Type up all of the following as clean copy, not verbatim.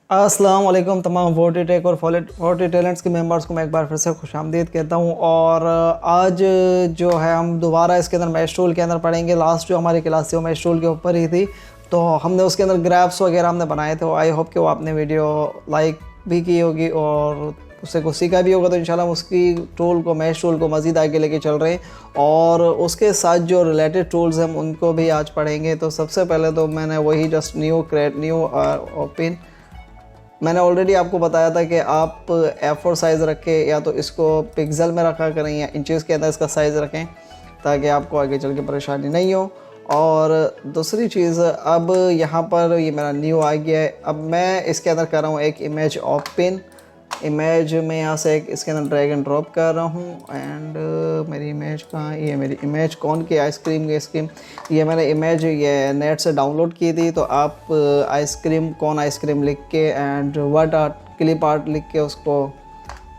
अस्सलाम वालेकुम तमाम फोर्टी टेक और फोर्टी टैलेंट्स के मेंबर्स को मैं एक बार फिर से खुशामदीद कहता हूं। और आज जो है हम दोबारा इसके अंदर मैश टूल के अंदर पढ़ेंगे। लास्ट जो हमारी क्लास थी वो मैश टूल के ऊपर ही थी, तो हमने उसके अंदर ग्राफ्स वगैरह हमने बनाए थे। आई होप कि वो आपने वीडियो लाइक भी की होगी और उससे कुछ सीखा भी होगा। तो इंशाल्लाह हम उसकी टूल को मैश टूल को मज़ीद आगे लेके चल रहे हैं और उसके साथ जो रिलेटेड टूल्स हैं हम उनको भी आज पढ़ेंगे। तो सबसे पहले तो मैंने वही just new create new open, मैंने ऑलरेडी आपको बताया था कि आप A4 साइज़ रखें या तो इसको पिक्सल में रखा करें या इंचेस के अंदर इसका साइज़ रखें ताकि आपको आगे चल के परेशानी नहीं हो। और दूसरी चीज़, अब यहाँ पर ये मेरा न्यू आ गया है। अब मैं इसके अंदर कर रहा हूँ एक इमेज ओपन। इमेज में यहाँ से एक इसके अंदर ड्रैग एंड ड्रॉप कर रहा हूँ एंड मेरी इमेज कहाँ है? ये मेरी इमेज कौन की आइसक्रीम की स्कीम, ये मैंने इमेज ये नेट से डाउनलोड की थी। तो आप आइसक्रीम कौन आइसक्रीम लिख के and what art clip art लिख के उसको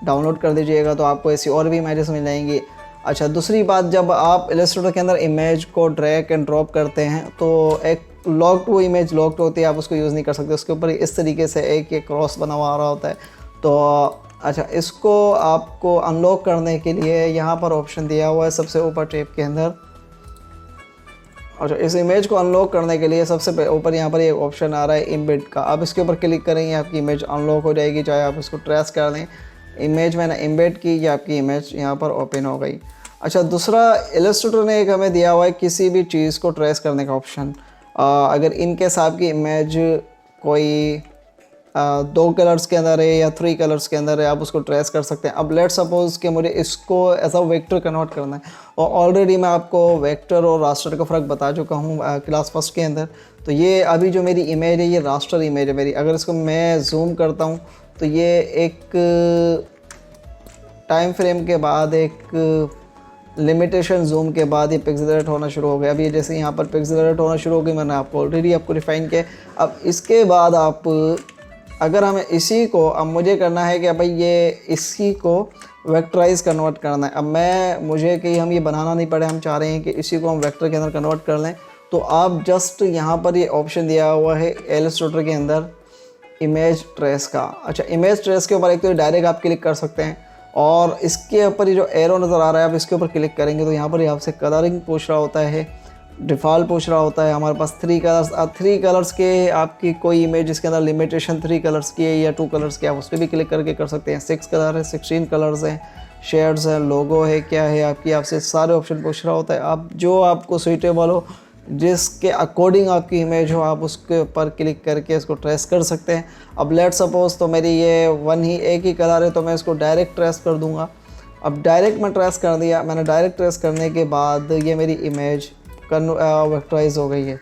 डाउनलोड कर दीजिएगा तो आपको ऐसी और भी इमेजेस मिल जाएंगी। अच्छा, दूसरी बात, जब आप इलस्ट्रेटर के अंदर इमेज को ड्रैग एंड ड्रॉप करते हैं तो एक लॉक्ड वो इमेज लॉक्ड होती है, आप उसको यूज़ नहीं कर सकते। उसके ऊपर इस तरीके से एक ये क्रॉस बना हुआ आ रहा होता है। तो अच्छा, इसको आपको अनलॉक करने के लिए यहाँ पर ऑप्शन दिया हुआ है सबसे ऊपर टैब के अंदर। अच्छा, इस इमेज को अनलॉक करने के लिए सबसे ऊपर यहाँ पर एक ऑप्शन आ रहा है इम्बेड का। आप इसके ऊपर क्लिक करेंगे आपकी इमेज अनलॉक हो जाएगी, चाहे आप इसको ट्रेस कर दें। इमेज मैंने इम्बेड की, या आपकी इमेज यहाँ पर ओपन हो गई। अच्छा, दूसरा, इलस्ट्रेटर ने एक हमें दिया हुआ है किसी भी चीज़ को ट्रेस करने का ऑप्शन। अगर इनकेस आपकी इमेज कोई 2 कलर्स के अंदर है या 3 कलर्स के अंदर है, आप उसको ट्रेस कर सकते हैं। अब लेट सपोज़ कि मुझे इसको एज अ वेक्टर कन्वर्ट करना है, और ऑलरेडी मैं आपको वेक्टर और रास्टर का फ़र्क बता चुका हूँ क्लास फर्स्ट के अंदर। तो ये अभी जो मेरी इमेज है ये रास्टर इमेज है मेरी। अगर इसको मैं जूम करता हूँ तो ये एक टाइम फ्रेम के बाद, एक लिमिटेशन जूम के बाद ये पिक्सेलेट होना शुरू हो गया। अभी जैसे यहाँ पर पिक्सेलेट होना शुरू हो गई, मैंने आपको ऑलरेडी आपको डिफाइन किया। अब इसके बाद आप, अगर हमें इसी को, अब मुझे करना है कि भाई ये इसी को वेक्टराइज कन्वर्ट करना है। अब मुझे कि हम ये बनाना नहीं पड़े, हम चाह रहे हैं कि इसी को हम वेक्टर के अंदर कन्वर्ट कर लें। तो आप जस्ट यहाँ पर ये ऑप्शन दिया हुआ है इलस्ट्रेटर के अंदर इमेज ट्रेस का। अच्छा, इमेज ट्रेस के ऊपर एक तो डायरेक्ट आप क्लिक कर सकते हैं, और इसके ऊपर ये जो एरो नज़र आ रहा है आप इसके ऊपर क्लिक करेंगे तो यहाँ पर ये आपसे कलरिंग पूछ रहा होता है, डिफ़ॉल्ट पूछ रहा होता है। हमारे पास 3 कलर्स, 3 कलर्स के आपकी कोई इमेज जिसके अंदर लिमिटेशन 3 कलर्स की है या 2 कलर्स की, आप उस पर भी क्लिक करके कर सकते हैं। 6 कलर है, 16 कलर्स हैं, शेड्स हैं, लोगो है, क्या है आपकी, आपसे सारे ऑप्शन पूछ रहा होता है। आप जो आपको सूटेबल हो, जिसके अकॉर्डिंग आपकी इमेज हो, आप उसके ऊपर क्लिक करके इसको ट्रेस कर सकते हैं। अब लेट सपोज़ तो मेरी ये एक ही कलर है तो मैं इसको डायरेक्ट ट्रेस कर दूँगा। अब डायरेक्ट मैं ट्रेस कर दिया, मैंने डायरेक्ट ट्रेस करने के बाद ये मेरी इमेज वेक्टराइज हो गई है।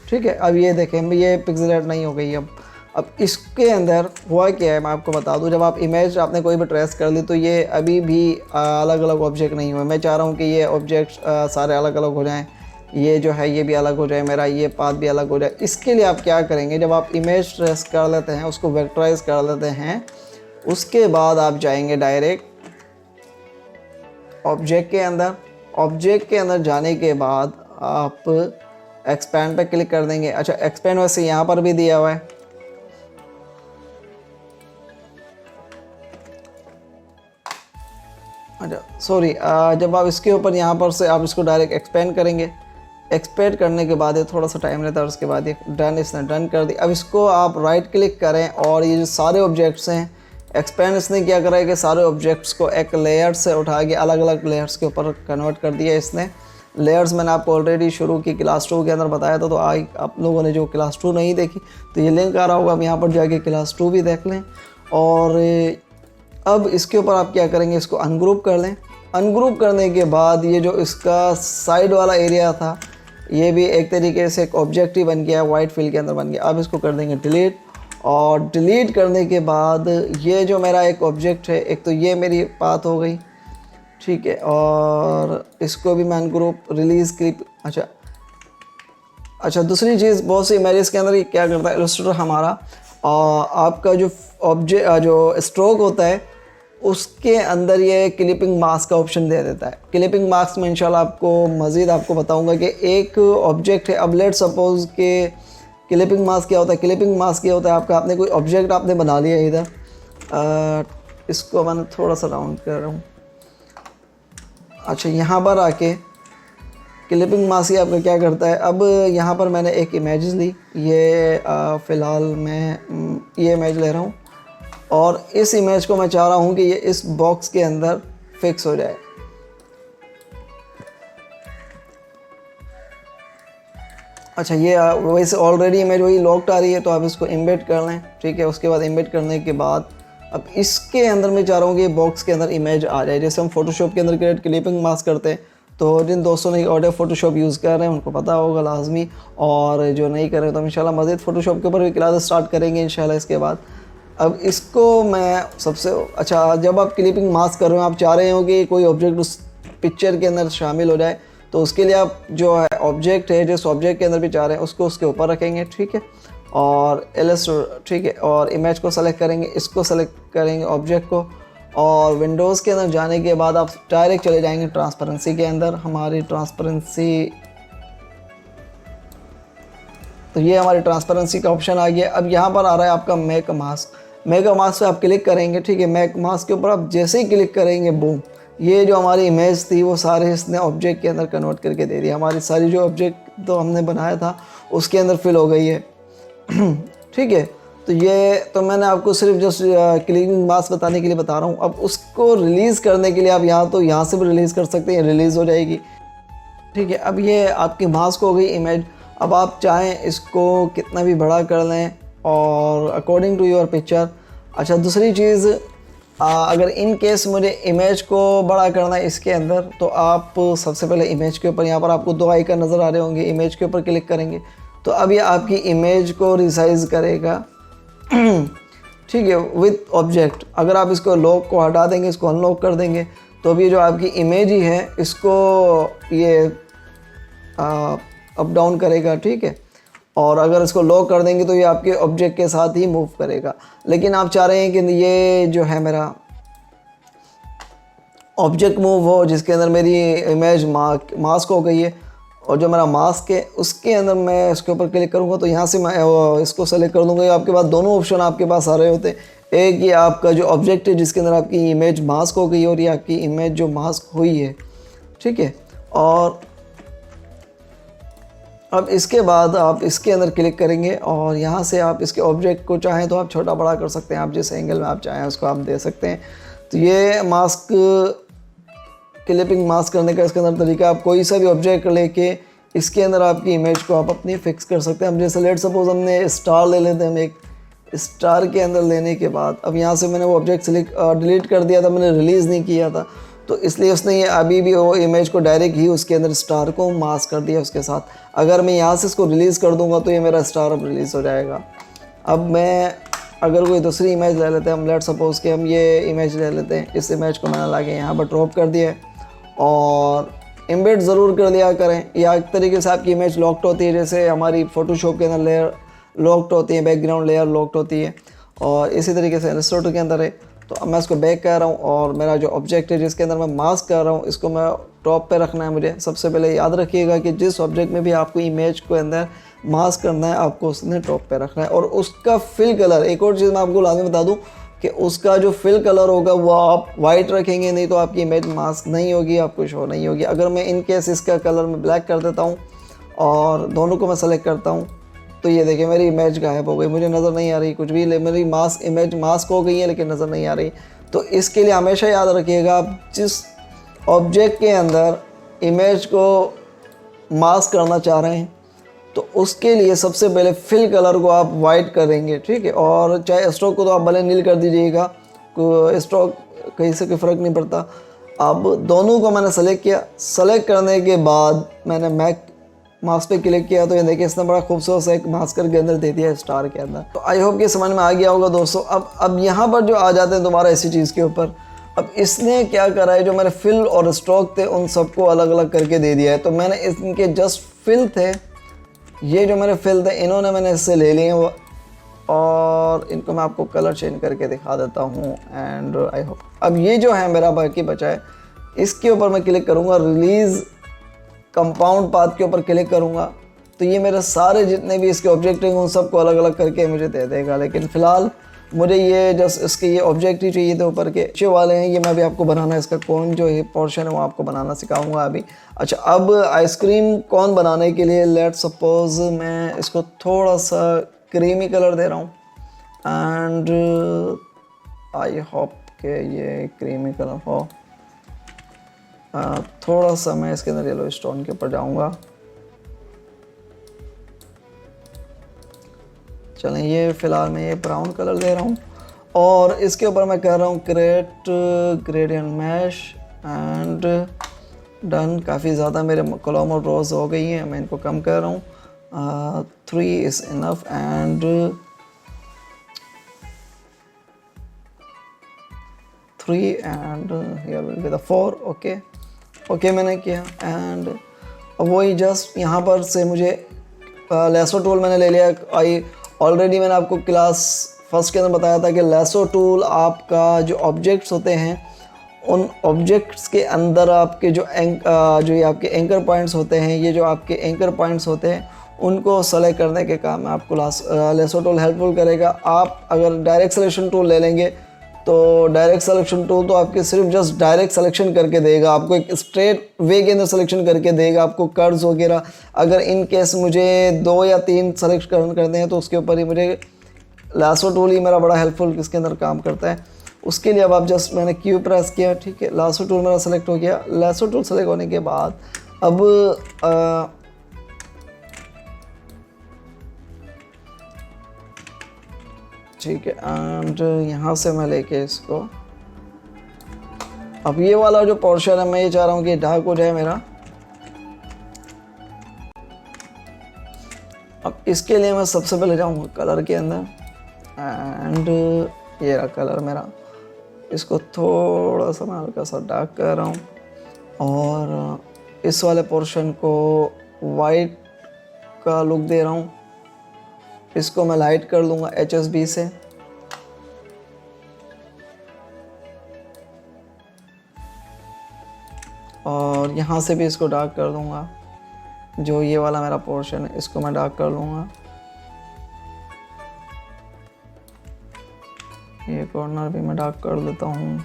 ठीक है, अब ये देखें ये पिक्सेलेट नहीं हो गई। अब इसके अंदर हुआ क्या है मैं आपको बता दूं। जब आप इमेज आपने कोई भी ट्रेस कर ली तो ये अभी भी अलग अलग ऑब्जेक्ट नहीं हुए। मैं चाह रहा हूँ कि ये ऑब्जेक्ट सारे अलग अलग हो जाएं, ये जो है ये भी अलग हो जाए, मेरा ये पाथ भी अलग हो जाए। इसके लिए आप क्या करेंगे, जब आप इमेज ट्रेस कर लेते हैं, उसको वेक्टराइज कर लेते हैं, उसके बाद आप जाएंगे डायरेक्ट ऑब्जेक्ट के अंदर। ऑब्जेक्ट के अंदर जाने के बाद आप एक्सपैंड पे क्लिक कर देंगे। अच्छा, एक्सपैंड वैसे यहाँ पर भी दिया हुआ है। अच्छा सॉरी, जब आप इसके ऊपर यहाँ पर से आप इसको डायरेक्ट एक्सपेंड करेंगे, एक्सपेंड करने के बाद ये थोड़ा सा टाइम लेता है, उसके बाद ये डन, इसने डन कर दी। अब इसको आप राइट क्लिक करें और ये जो सारे ऑब्जेक्ट्स हैं, एक्सपेंड इसने क्या करा है कि सारे ऑब्जेक्ट्स को एक लेयर से उठा के अलग अलग लेयर्स के ऊपर कन्वर्ट कर दिया इसने। लेयर्स मैंने आपको ऑलरेडी शुरू की क्लास 2 के अंदर बताया था। तो आप लोगों ने जो क्लास 2 नहीं देखी तो ये लिंक आ रहा होगा, आप यहाँ पर जाके क्लास 2 भी देख लें। और अब इसके ऊपर आप क्या करेंगे, इसको अनग्रुप कर लें। अनग्रुप करने के बाद ये जो इसका साइड वाला एरिया था ये भी एक तरीके से एक ऑब्जेक्ट ही बन गया, वाइट फिल के अंदर बन गया। अब इसको कर देंगे डिलीट, और डिलीट करने के बाद ये जो मेरा एक ऑब्जेक्ट है, एक तो ये मेरी पाथ हो गई, ठीक है, और इसको भी मैं अनग्रुप रिलीज़ क्लिप। अच्छा, दूसरी चीज़, बहुत सी इमेजेस के अंदर ये क्या करता है इलस्ट्रेटर हमारा, आपका जो जो स्ट्रोक होता है उसके अंदर ये क्लिपिंग मास्क का ऑप्शन दे देता है। क्लिपिंग मास्क में इंशाल्लाह आपको मज़ीद आपको बताऊंगा कि एक ऑब्जेक्ट है। अब लेट सपोज़ के क्लिपिंग मास्क क्या होता है? क्लिपिंग मास्क क्या होता है आपका, आपने कोई ऑब्जेक्ट आपने बना लिया इधर, इसको मैंने थोड़ा सा राउंड कर रहा हूँ। अच्छा, यहाँ पर आके क्लिपिंग मास्क ही आपका क्या करता है, अब यहाँ पर मैंने एक इमेज ली, ये फ़िलहाल मैं ये इमेज ले रहा हूँ और इस इमेज को मैं चाह रहा हूँ कि ये इस बॉक्स के अंदर फिक्स हो जाए। अच्छा, ये वैसे ऑलरेडी इमेज वही लॉक्ड आ रही है, तो आप इसको इम्बेड कर लें, ठीक है। उसके बाद इम्बेड करने के बाद अब इसके अंदर मैं चाह रहा हूँ कि बॉक्स के अंदर इमेज आ जाए। जैसे हम फोटोशॉप के अंदर क्रिएट क्लिपिंग मास्क करते हैं, तो जिन दोस्तों ने ऑडियो फोटोशॉप यूज़ कर रहे हैं उनको पता होगा लाजमी, और जो नहीं कर रहे तो इंशाल्लाह मज़ीद फोटोशॉप के ऊपर भी क्लास स्टार्ट करेंगे इंशाल्लाह इसके बाद। अब इसको मैं सबसे अच्छा, जब आप क्लिपिंग मास्क कर रहे हो, आप चाह रहे हो कि कोई ऑब्जेक्ट उस पिक्चर के अंदर शामिल हो जाए, तो उसके लिए आप जो है ऑब्जेक्ट है, जिस ऑब्जेक्ट के अंदर भी चाह रहे हैं उसको उसके ऊपर रखेंगे, ठीक है। और ठीक है, और इमेज को सेलेक्ट करेंगे, इसको सेलेक्ट करेंगे ऑब्जेक्ट को, और विंडोज़ के अंदर जाने के बाद आप डायरेक्ट चले जाएंगे ट्रांसपेरेंसी के अंदर। हमारी ट्रांसपेरेंसी, तो ये हमारी ट्रांसपेरेंसी का ऑप्शन आ गया। अब यहाँ पर आ रहा है आपका मेक मास्क। मेक मास्क पे आप क्लिक करेंगे, ठीक है। मेक मास्क के ऊपर आप जैसे ही क्लिक करेंगे, बूम, ये जो हमारी इमेज थी वो सारे इसने ऑब्जेक्ट के अंदर कन्वर्ट करके दे दिया। हमारी सारी जो ऑब्जेक्ट तो हमने बनाया था उसके अंदर फिल हो गई है ठीक है। तो ये तो मैंने आपको सिर्फ जस्ट क्लिपिंग मास्क बताने के लिए बता रहा हूँ। अब उसको रिलीज़ करने के लिए आप यहाँ से भी रिलीज़ कर सकते हैं, रिलीज़ हो जाएगी, ठीक है। अब ये आपकी मास्क हो गई इमेज। अब आप चाहें इसको कितना भी बड़ा कर लें और अकॉर्डिंग टू योर पिक्चर। अच्छा, दूसरी चीज़, अगर इन केस मुझे इमेज को बड़ा करना है इसके अंदर, तो आप सबसे पहले इमेज के ऊपर, यहाँ पर आपको दो आइकन नज़र आ रहे होंगे, इमेज के ऊपर क्लिक करेंगे तो अब ये आपकी इमेज को रिसाइज़ करेगा ठीक है, विथ ऑब्जेक्ट। अगर आप इसको लॉक को हटा देंगे, इसको अनलॉक कर देंगे, तो अब ये जो आपकी इमेज ही है इसको ये अप डाउन करेगा, ठीक है। और अगर इसको लॉक कर देंगे तो ये आपके ऑब्जेक्ट के साथ ही मूव करेगा। लेकिन आप चाह रहे हैं कि ये जो है मेरा ऑब्जेक्ट मूव हो, जिसके अंदर मेरी इमेज मास्क हो गई है, और जो मेरा मास्क है उसके अंदर मैं इसके ऊपर क्लिक करूँगा तो यहाँ से मैं इसको सेलेक्ट कर दूँगा। आपके पास दोनों ऑप्शन आपके पास आ रहे होते हैं। एक ये आपका जो ऑब्जेक्ट है जिसके अंदर आपकी इमेज मास्क हो गई है, और ये आपकी इमेज जो मास्क हुई है, ठीक है। और अब इसके बाद आप इसके अंदर क्लिक करेंगे और यहाँ से आप इसके ऑब्जेक्ट को चाहें तो आप छोटा बड़ा कर सकते हैं, आप जिस एंगल में आप चाहें उसको आप दे सकते हैं। तो ये मास्क क्लिपिंग मास्क करने का इसके अंदर तरीका, आप कोई सा भी ऑब्जेक्ट लेके इसके अंदर आपकी इमेज को आप अपनी फिक्स कर सकते हैं। अब जैसे लेट सपोज हमने स्टार ले लेते हैं, हम एक स्टार के अंदर लेने के बाद अब यहाँ से मैंने वो ऑब्जेक्ट डिलीट कर दिया था, मैंने रिलीज़ नहीं किया था, तो इसलिए उसने ये अभी भी वो इमेज को डायरेक्ट ही उसके अंदर स्टार को मास्क कर दिया उसके साथ। अगर मैं यहाँ से इसको रिलीज़ कर दूँगा तो ये मेरा स्टार अब रिलीज़ हो जाएगा। अब मैं अगर कोई दूसरी इमेज ले लेते हैं, हम लेट सपोज कि हम ये इमेज ले लेते हैं, इस इमेज को मैंने लाके यहाँ पर ड्रॉप कर दिया है और एम्बेड ज़रूर कर लिया करें। या एक तरीके से आपकी इमेज लॉक्ड होती है, जैसे हमारी फ़ोटोशॉप के अंदर लेयर लॉक्ड होती है, बैकग्राउंड लेयर लॉक्ड होती है, और इसी तरीके से इलस्ट्रेटर के अंदर है। तो अब मैं इसको बैक कर रहा हूँ और मेरा जो ऑब्जेक्ट है जिसके अंदर मैं मास्क कर रहा हूँ, इसको मैं टॉप पे रखना है मुझे। सबसे पहले याद रखिएगा कि जिस ऑब्जेक्ट में भी आपको इमेज को अंदर मास्क करना है, आपको उसने टॉप पे रखना है। और उसका फिल कलर, एक और चीज़ मैं आपको लाजमी बता दूँ कि उसका जो फिल कलर होगा वो आप वाइट रखेंगे, नहीं तो आपकी इमेज मास्क नहीं होगी, आपको शो नहीं होगी। अगर मैं इन केस इसका कलर मैं ब्लैक कर देता हूँ और दोनों को मैं सेलेक्ट करता हूँ, तो ये देखिए मेरी इमेज गायब हो गई, मुझे नज़र नहीं आ रही कुछ भी, मेरी इमेज मास्क हो गई है लेकिन नज़र नहीं आ रही। तो इसके लिए हमेशा याद रखिएगा, आप जिस ऑब्जेक्ट के अंदर इमेज को मास्क करना चाह रहे हैं तो उसके लिए सबसे पहले फिल कलर को आप वाइट करेंगे, ठीक है। और चाहे स्ट्रोक को तो आप भले नील कर दीजिएगा, स्ट्रोक कहीं से कोई फ़र्क नहीं पड़ता। अब दोनों को मैंने सेलेक्ट किया, सेलेक्ट करने के बाद मैंने मास्क पे क्लिक किया, तो ये देखिए इसने बड़ा खूबसूरत सा एक मास्कर के अंदर दे दिया है स्टार के अंदर। तो आई होप कि समझ में आ गया होगा दोस्तों। अब यहाँ पर जो आ जाते हैं दोबारा इसी चीज़ के ऊपर, अब इसने क्या करा है, जो मेरे फिल और स्ट्रोक थे उन सबको अलग अलग करके दे दिया है। तो मैंने इनके जस्ट फिल थे, ये जो मेरे फिल थे इन्होंने मैंने इससे ले लिए वो, और इनको मैं आपको कलर चेंज करके दिखा देता हूँ। एंड आई होप अब ये जो है मेरा बाकी बचा है, इसके ऊपर मैं क्लिक करूँगा, रिलीज़ कंपाउंड पाथ के ऊपर क्लिक करूँगा, तो ये मेरे सारे जितने भी इसके ऑब्जेक्ट हैं उन सबको अलग अलग करके मुझे दे देगा। लेकिन फ़िलहाल मुझे ये जस्ट इसके ये ऑब्जेक्ट ही चाहिए थे ऊपर के नीचे वाले हैं। ये मैं अभी आपको बनाना इसका कौन जो ये पोर्शन है वो आपको बनाना सिखाऊंगा अभी। अच्छा, अब आइसक्रीम कौन बनाने के लिए लेट्स सपोज मैं इसको थोड़ा सा क्रीमी कलर दे रहा हूँ एंड आई होप के ये क्रीमी कलर हो। थोड़ा सा मैं इसके अंदर येलो स्टोन के ऊपर जाऊँगा। चलें, ये फ़िलहाल मैं ये ब्राउन कलर दे रहा हूँ और इसके ऊपर मैं कर रहा हूँ create gradient mesh and done. काफ़ी ज़्यादा मेरे कॉलम और रोज़ हो गई हैं, मैं इनको कम कर रहा हूँ। 3 is enough and 3 and here will be the 4। Okay मैंने किया एंड अब वही जस्ट यहाँ पर से मुझे लेसो टूल मैंने ले लिया। ऑलरेडी मैंने आपको क्लास फर्स्ट के अंदर बताया था कि लेसो टूल आपका जो ऑब्जेक्ट्स होते हैं उन ऑब्जेक्ट्स के अंदर आपके जो ये आपके एंकर पॉइंट्स होते हैं, ये जो आपके एंकर पॉइंट्स होते हैं उनको सेलेक्ट करने के काम में आपको लेसो टूल हेल्पफुल करेगा। आप अगर डायरेक्ट सिलेक्शन टूल ले लेंगे तो डायरेक्ट सिलेक्शन टूल तो आपके सिर्फ जस्ट डायरेक्ट सिलेक्शन करके देगा, आपको एक स्ट्रेट वे के अंदर सिलेक्शन करके देगा, आपको कर्व्स वगैरह। अगर इन केस मुझे 2 या 3 सेलेक्ट करते हैं तो उसके ऊपर ही मुझे लासो टूल ही मेरा बड़ा हेल्पफुल इसके अंदर काम करता है। उसके लिए अब आप जस्ट मैंने क्यू प्रेस किया, ठीक है, लासो टूल मेरा सेलेक्ट हो गया। लासो टूल सेलेक्ट होने के बाद अब ठीक है एंड यहाँ से मैं लेके इसको अब ये वाला जो पोर्शन है मैं ये चाह रहा हूँ कि डार्क हो जाए मेरा। अब इसके लिए मैं सबसे पहले जाऊँगा कलर के अंदर एंड ये रहा कलर मेरा। इसको थोड़ा सा मैं हल्का सा डार्क कर रहा हूँ और इस वाले पोर्शन को वाइट का लुक दे रहा हूँ। इसको मैं लाइट कर लूँगा HSB से और यहाँ से भी इसको डार्क कर दूँगा। जो ये वाला मेरा पोर्शन है इसको मैं डार्क कर लूँगा। ये कॉर्नर भी मैं डार्क कर देता हूँ,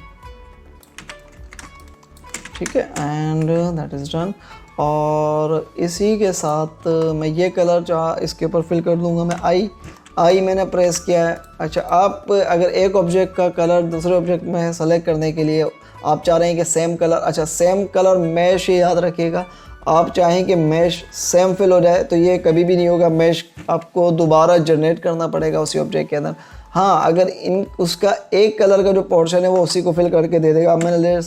ठीक है एंड दैट इज़ डन। और इसी के साथ मैं ये कलर चाह इसके ऊपर फिल कर दूंगा। मैं आई मैंने प्रेस किया है। अच्छा, आप अगर एक ऑब्जेक्ट का कलर दूसरे ऑब्जेक्ट में सेलेक्ट करने के लिए आप चाह रहे हैं कि सेम कलर, अच्छा सेम कलर मैश ही याद रखिएगा। आप चाहें कि मैश सेम फिल हो जाए तो ये कभी भी नहीं होगा, मैश आपको दोबारा जनरेट करना पड़ेगा उसी ऑब्जेक्ट के अंदर। हाँ, अगर उसका एक कलर का जो पोर्शन है वो उसी को फिल करके दे देगा। अब मैंने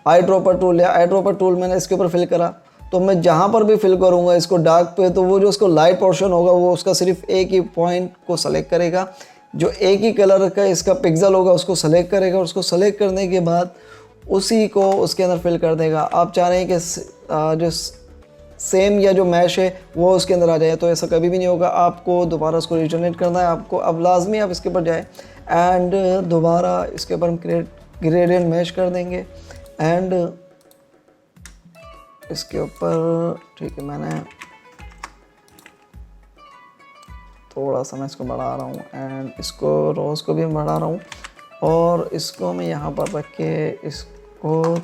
आई ड्रॉपर टूल लिया, आई ड्रॉपर टूल मैंने इसके ऊपर फिल करा तो मैं जहाँ पर भी फिल करूँगा इसको डार्क पे तो वो जो उसको लाइट पोर्शन होगा वो उसका सिर्फ एक ही पॉइंट को सेलेक्ट करेगा। जो एक ही कलर का इसका पिक्सल होगा उसको सेलेक्ट करेगा और उसको सेलेक्ट करने के बाद उसी को उसके अंदर फिल कर देगा। आप चाह रहे हैं कि जो सेम या जो मैश है वो उसके अंदर आ जाए तो ऐसा कभी भी नहीं होगा। आपको दोबारा उसको रीजनरेट करना है। आपको अब लाजमी आप इसके ऊपर जाए एंड दोबारा इसके ऊपर हम ग्रेडियंट मैश कर देंगे एंड इसके ऊपर, ठीक है, मैंने थोड़ा सा मैं इसको बढ़ा रहा हूँ एंड इसको रोज़ को भी बढ़ा रहा हूँ और इसको मैं यहाँ पर रख के इसको,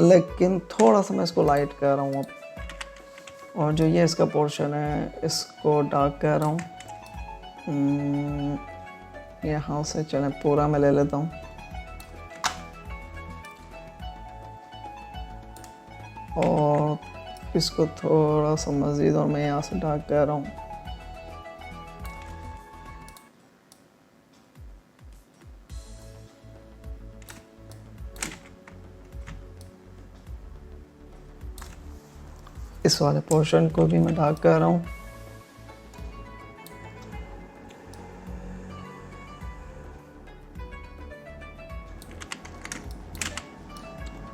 लेकिन थोड़ा सा मैं इसको लाइट कर रहा हूँ अब। और जो ये इसका पोर्शन है इसको डार्क कर रहा हूँ। यहाँ से चलें पूरा मैं ले लेता हूँ और इसको थोड़ा सा मज़ीद और मैं यहाँ से डार्क कर रहा हूँ। इस वाले पोर्शन को भी मैं डार्क कर रहा हूँ।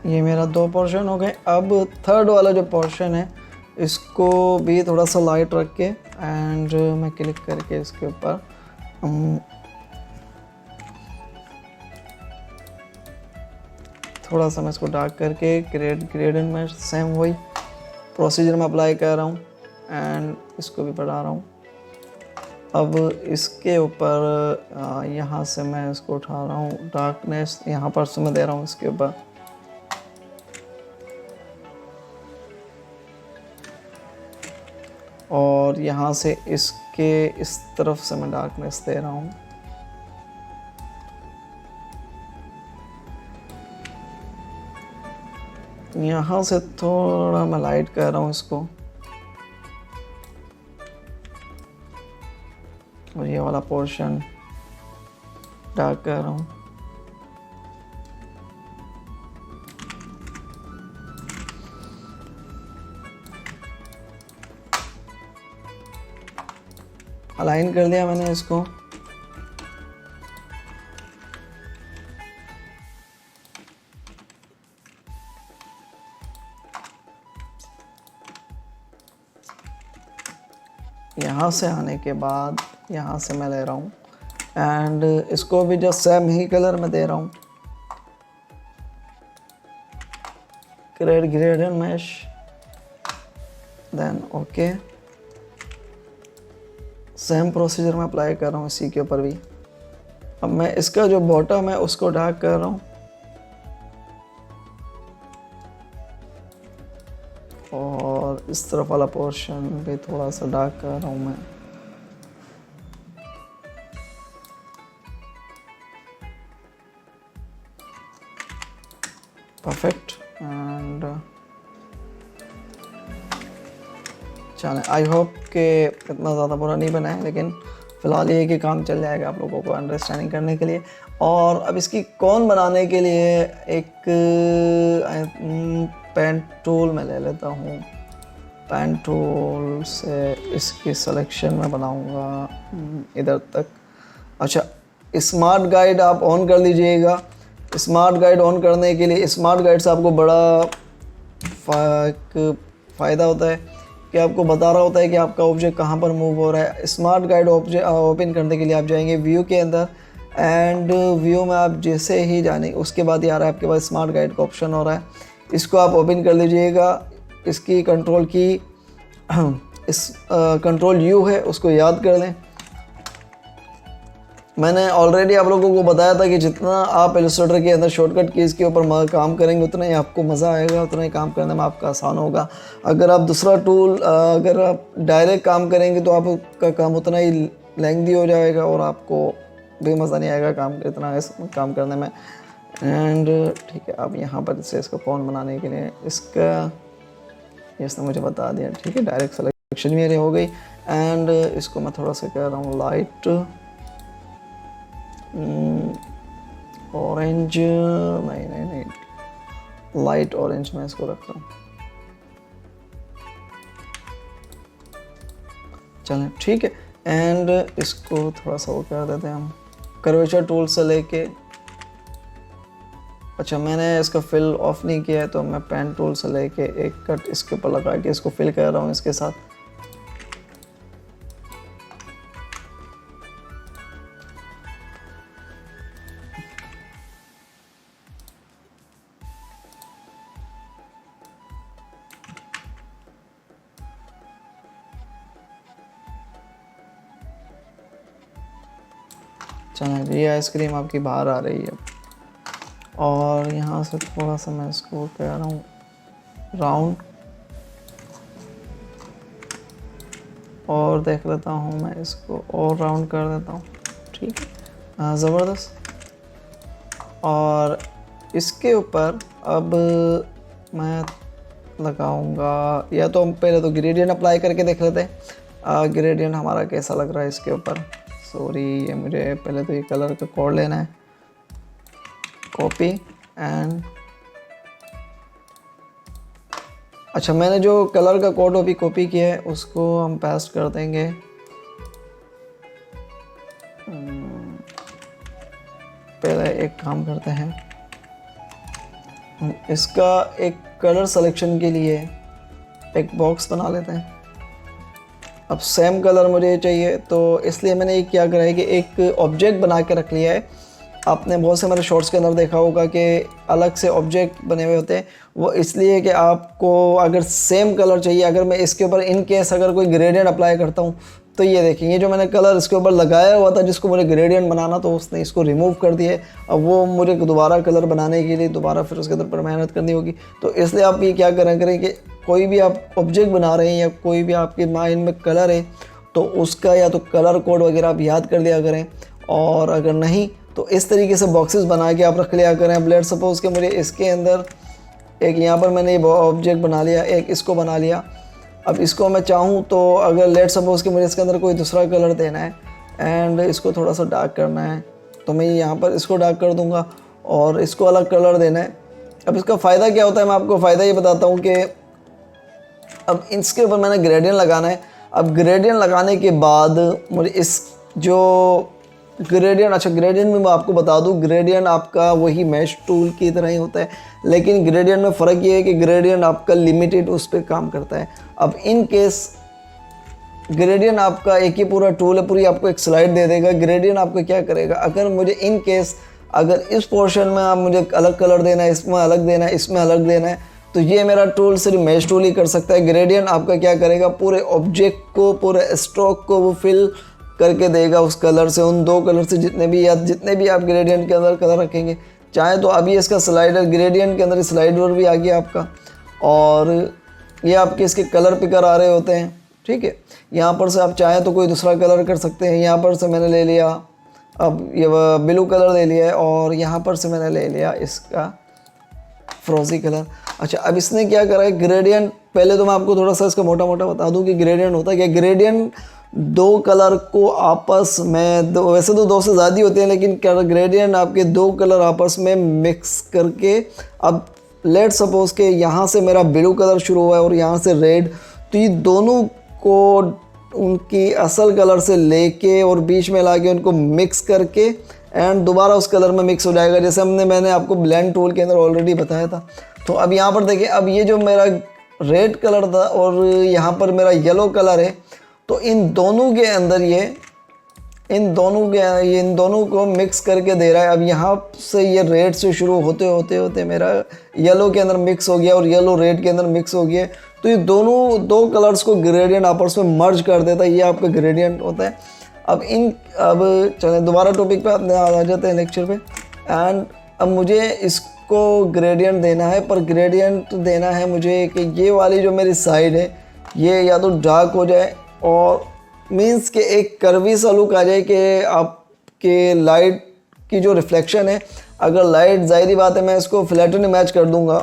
ये मेरा 2 पोर्शन हो गए। अब थर्ड वाला जो पोर्शन है इसको भी थोड़ा सा लाइट रख के एंड मैं क्लिक करके इसके ऊपर थोड़ा सा मैं इसको डार्क करके ग्रेडियंट में सेम वही प्रोसीजर में अप्लाई कर रहा हूँ एंड इसको भी बढ़ा रहा हूँ। अब इसके ऊपर यहाँ से मैं इसको उठा रहा हूँ, डार्कनेस यहाँ पर से मैं दे रहा हूँ इसके ऊपर, और यहाँ से इसके इस तरफ से मैं डार्कनेस दे रहा हूँ। यहाँ से थोड़ा मैं लाइट कर रहा हूँ इसको, और ये वाला पोर्शन डार्क कर रहा हूँ। अलाइन कर दिया मैंने इसको। यहाँ से आने के बाद यहाँ से मैं ले रहा हूँ एंड इसको भी जस्ट सेम ही कलर में दे रहा हूँ। Create gradient mesh, then okay. Same procedure में अप्लाई कर रहा हूँ इसी के ऊपर भी। अब मैं इसका जो बॉटम है उसको डार्क कर रहा हूँ, और इस तरफ वाला पोर्शन भी थोड़ा सा डार्क कर रहा हूँ मैं। परफेक्ट। एंड चलें, आई होप कि इतना ज़्यादा बुरा नहीं बना है, लेकिन फ़िलहाल ये कि काम चल जाएगा आप लोगों को अंडरस्टैंडिंग करने के लिए। और अब इसकी कौन बनाने के लिए एक पेन टूल मैं ले लेता हूँ। पेन टूल से इसकी सिलेक्शन में बनाऊँगा इधर तक। अच्छा, स्मार्ट गाइड आप ऑन कर लीजिएगा। स्मार्ट गाइड ऑन करने के लिए, स्मार्ट गाइड से आपको बड़ा फ़ायदा होता है कि आपको बता रहा होता है कि आपका ऑब्जेक्ट कहाँ पर मूव हो रहा है। स्मार्ट गाइड ऑब्जेक्ट ओपन करने के लिए आप जाएंगे व्यू के अंदर, एंड व्यू में आप जैसे ही जाने उसके बाद ये आ रहा है आपके पास स्मार्ट गाइड का ऑप्शन हो रहा है। इसको आप ओपन कर लीजिएगा। इसकी कंट्रोल की इस कंट्रोल यू है, उसको याद कर लें। मैंने ऑलरेडी आप लोगों को बताया था कि जितना आप इलस्ट्रेटर के अंदर शॉर्टकट कीज़ के ऊपर काम करेंगे उतना ही आपको मज़ा आएगा, उतना ही काम करने में आपका आसान होगा। अगर आप दूसरा टूल अगर आप डायरेक्ट काम करेंगे तो आपका काम उतना ही लेंथी हो जाएगा और आपको भी मज़ा नहीं आएगा काम करने में। एंड ठीक है, अब यहाँ पर से इसको कौन बनाने के लिए इसका इसने मुझे बता दिया। ठीक है, डायरेक्ट सिलेक्शन मेरी हो गई। एंड इसको मैं थोड़ा सा कह रहा हूँ लाइट ऑरेंज, नहीं, लाइट ऑरेंज में इसको रख रहा हूँ। चलें, ठीक है। एंड इसको थोड़ा सा वो कर देते हैं हम कर्वेचर टूल से लेके। अच्छा, मैंने इसका फिल ऑफ नहीं किया है तो मैं पेन टूल से लेके एक कट इसके ऊपर लगा के इसको फिल कर रहा हूँ इसके साथ। चलें, ये आइसक्रीम आपकी बाहर आ रही है। और यहाँ से थोड़ा सा मैं इसको कह रहा हूँ राउंड, और देख लेता हूँ मैं इसको और राउंड कर देता हूँ। ठीक है, ज़बरदस्त। और इसके ऊपर अब मैं लगाऊंगा, या तो हम पहले तो ग्रेडियंट अप्लाई करके देख लेते हैं ग्रेडियंट हमारा कैसा लग रहा है इसके ऊपर। सॉरी, ये मुझे पहले तो ये कलर का कोड लेना है, कॉपी एंड अच्छा, मैंने जो कलर का कोड अभी कॉपी किया है उसको हम पेस्ट कर देंगे। पहले एक काम करते हैं, हम इसका एक कलर सिलेक्शन के लिए एक बॉक्स बना लेते हैं। अब सेम कलर मुझे चाहिए, तो इसलिए मैंने ये क्या करा है कि एक ऑब्जेक्ट बना के रख लिया है आपने बहुत से हमारे शॉर्ट्स के अंदर देखा होगा कि अलग से ऑब्जेक्ट बने हुए होते हैं। वो इसलिए कि आपको अगर सेम कलर चाहिए, अगर मैं इसके ऊपर इन केस अगर कोई ग्रेडियंट अप्लाई करता हूँ तो ये देखिए, ये जो मैंने कलर इसके ऊपर लगाया हुआ था जिसको मुझे ग्रेडियंट बनाना, तो उसने इसको रिमूव कर दिया है। अब वो मुझे दोबारा कलर बनाने के लिए दोबारा फिर उसके अंदर पर मेहनत करनी होगी। तो इसलिए आप ये क्या करें कि कोई भी आप ऑब्जेक्ट बना रहे हैं या कोई भी आपके माइंड में कलर है तो उसका या तो कलर कोड वगैरह आप याद कर लिया करें, और अगर नहीं तो इस तरीके से बॉक्सेस बना के आप रख लिया करें। अब लेट सपोज़ कि मुझे इसके अंदर एक यहाँ पर मैंने ये ऑब्जेक्ट बना लिया, एक इसको बना लिया। अब इसको मैं चाहूँ तो अगर लेट सपोज़ कि मुझे इसके अंदर कोई दूसरा कलर देना है एंड इसको थोड़ा सा डार्क करना है, तो मैं यहाँ पर इसको डार्क कर दूँगा और इसको अलग कलर देना है। अब इसका फ़ायदा क्या होता है, मैं आपको फ़ायदा ये बताता हूँ कि अब इसके ऊपर मैंने ग्रेडियंट लगाना है। अब ग्रेडियंट लगाने के बाद मुझे इस जो ग्रेडियंट, अच्छा ग्रेडियंट में मैं आपको बता दूं, ग्रेडियंट आपका वही मैश टूल की तरह ही होता है, लेकिन ग्रेडियंट में फ़र्क ये है कि ग्रेडियंट आपका लिमिटेड उस पर काम करता है। अब इन केस ग्रेडियंट आपका एक ही पूरा टूल है, पूरी आपको एक स्लाइड दे देगा। ग्रेडियंट आपको क्या करेगा, अगर मुझे इन केस अगर इस पोर्शन में आप मुझे अलग कलर देना है, इसमें अलग देना है, इसमें अलग देना है, तो ये मेरा टूल सिर्फ मैश टूल ही कर सकता है। ग्रेडियंट आपका क्या करेगा, पूरे ऑब्जेक्ट को, पूरे स्ट्रोक को वो फिल करके देगा उस कलर से, उन दो कलर से, जितने भी आप ग्रेडियंट के अंदर कलर रखेंगे। चाहे तो अभी इसका स्लाइडर, ग्रेडियंट के अंदर स्लाइडर भी आ गया आपका, और ये आपके इसके कलर पिकर आ रहे होते हैं। ठीक है, यहाँ पर से आप चाहें तो कोई दूसरा कलर कर सकते हैं। यहाँ पर से मैंने ले लिया, अब ये ब्लू कलर ले लिया है, और यहाँ पर से मैंने ले लिया इसका फ्रोजी कलर। अच्छा, अब इसने क्या करा है, ग्रेडियंट, पहले तो मैं आपको थोड़ा सा इसका मोटा मोटा बता दूं कि ग्रेडियंट होता है क्या। ग्रेडियंट दो कलर को आपस में, वैसे तो दो से ज़्यादा होते हैं, लेकिन ग्रेडियंट आपके दो कलर आपस में मिक्स करके, अब लेट सपोज के यहाँ से मेरा ब्लू कलर शुरू हुआ है और यहाँ से रेड, तो ये दोनों को उनकी असल कलर से लेके और बीच में लाके उनको मिक्स करके एंड दोबारा उस कलर में मिक्स हो जाएगा, जैसे मैंने आपको ब्लेंड टूल के अंदर ऑलरेडी बताया था। तो अब यहाँ पर देखिए, अब ये जो मेरा रेड कलर था और यहाँ पर मेरा येलो कलर है, तो इन दोनों के अंदर इन दोनों को मिक्स करके दे रहा है। अब यहाँ से ये रेड से शुरू होते होते मेरा येलो के अंदर मिक्स हो गया और येलो रेड के अंदर मिक्स हो गया, तो ये दोनों दो कलर्स को ग्रेडियंट आपस में मर्ज कर देता है। ये आपका ग्रेडियंट होता है। अब चलें दोबारा टॉपिक पे अपने आ जाते हैं, लेक्चर पे। एंड अब मुझे इसको ग्रेडियंट देना है, पर ग्रेडियंट देना है मुझे कि ये वाली जो मेरी साइड है ये या तो डार्क हो जाए, और मींस के एक कर्वी सा लुक आ जाए कि आपके लाइट की जो रिफ्लेक्शन है, अगर लाइट, जाहिर बात है मैं इसको फ्लैटन इमेज कर दूंगा,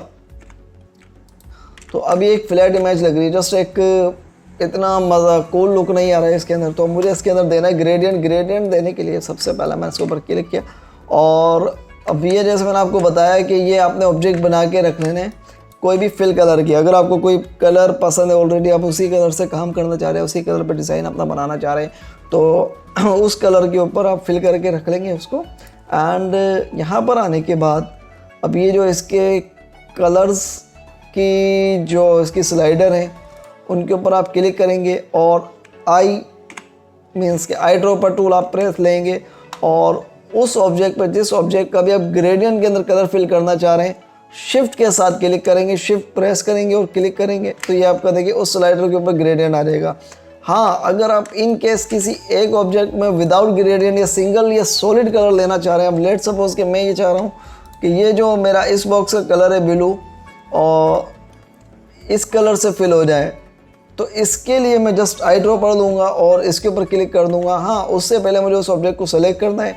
तो अभी एक फ्लैट इमेज लग रही है, जस्ट एक इतना मज़ा कूल लुक नहीं आ रहा है इसके अंदर। तो मुझे इसके अंदर देना है ग्रेडियंट। ग्रेडियंट देने के लिए सबसे पहला मैं इसके ऊपर क्लिक किया, और अब ये जैसे मैंने आपको बताया कि ये आपने ऑब्जेक्ट बना के रख लेने कोई भी फिल कलर की। अगर आपको कोई कलर पसंद है, ऑलरेडी आप उसी कलर से काम करना चाह रहे हैं, उसी कलर पर डिज़ाइन अपना बनाना चाह रहे हैं, तो उस कलर के ऊपर आप फिल करके रख लेंगे उसको। एंड यहाँ पर आने के बाद अब ये जो इसके कलर्स की जो इसकी स्लाइडर है उनके ऊपर आप क्लिक करेंगे, और मीन्स के आई ड्रॉपर टूल आप प्रेस लेंगे, और उस ऑब्जेक्ट पर, जिस ऑब्जेक्ट का भी आप ग्रेडियंट के अंदर कलर फिल करना चाह रहे हैं, शिफ्ट के साथ क्लिक करेंगे, शिफ्ट प्रेस करेंगे और क्लिक करेंगे, तो ये आपका देखिए उस स्लाइडर के ऊपर ग्रेडियंट आ जाएगा। हाँ, अगर आप इन केस किसी एक ऑब्जेक्ट में विदाउट ग्रेडियंट या सिंगल या सॉलिड कलर लेना चाह रहे हैं, अब लेट सपोज कि मैं ये चाह रहा हूँ कि ये जो मेरा इस बॉक्स का कलर है ब्लू, और इस कलर से फिल हो जाए, तो इसके लिए मैं जस्ट आई ड्रॉ कर दूंगा और इसके ऊपर क्लिक कर दूंगा। हाँ, उससे पहले मुझे उस ऑब्जेक्ट को सेलेक्ट करना है,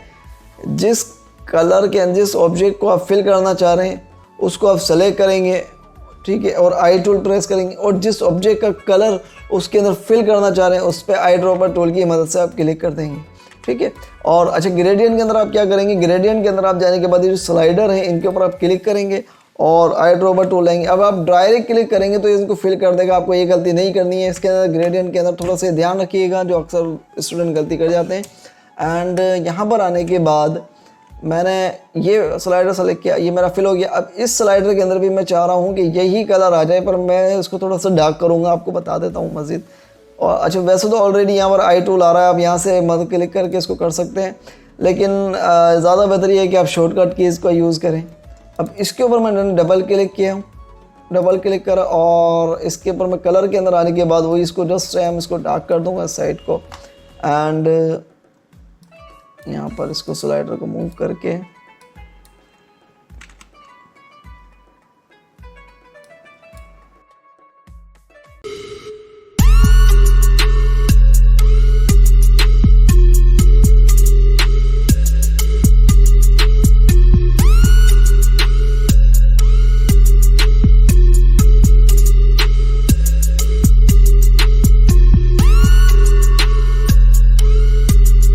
जिस कलर के अंदर जिस ऑब्जेक्ट को आप फिल करना चाह रहे हैं उसको आप सेलेक्ट करेंगे, ठीक है, और आई टूल प्रेस करेंगे, और जिस ऑब्जेक्ट का कलर उसके अंदर फिल करना चाह रहे हैं उस पर आई ड्रॉपर टूल की मदद से आप क्लिक कर देंगे, ठीक है। और अच्छा, ग्रेडियंट के अंदर आप क्या करेंगे, ग्रेडियंट के अंदर आप जाने के बाद ये जो स्लाइडर है इनके ऊपर आप क्लिक करेंगे और आई ड्रॉपर टूल लेंगे। अब आप डायरेक्ट क्लिक करेंगे तो इनको फिल कर देगा, आपको ये गलती नहीं करनी है। इसके अंदर ग्रेडियंट के अंदर थोड़ा सा ध्यान रखिएगा, जो अक्सर स्टूडेंट गलती कर जाते हैं। एंड यहाँ पर आने के बाद मैंने ये स्लाइडर सेलेक्ट किया, ये मेरा फिल हो गया। अब इस स्लाइडर के अंदर भी मैं चाह रहा हूँ कि यही कलर आ जाए, पर मैं इसको थोड़ा सा डार्क करूँगा, आपको बता देता हूँ मज़ीद। और अच्छा, वैसे तो ऑलरेडी यहाँ पर आई टूल आ रहा है, आप यहाँ से मदद क्लिक करके इसको कर सकते हैं, लेकिन ज़्यादा बेहतर ये है कि आप शॉर्टकट कीज़ का यूज़ करें। अब इसके ऊपर मैंने डबल क्लिक किया, डबल क्लिक करा और इसके ऊपर मैं कलर के अंदर आने के बाद वही इसको जस्ट सेम इसको डार्क कर दूंगा इस साइड को, एंड यहाँ पर इसको स्लाइडर को मूव करके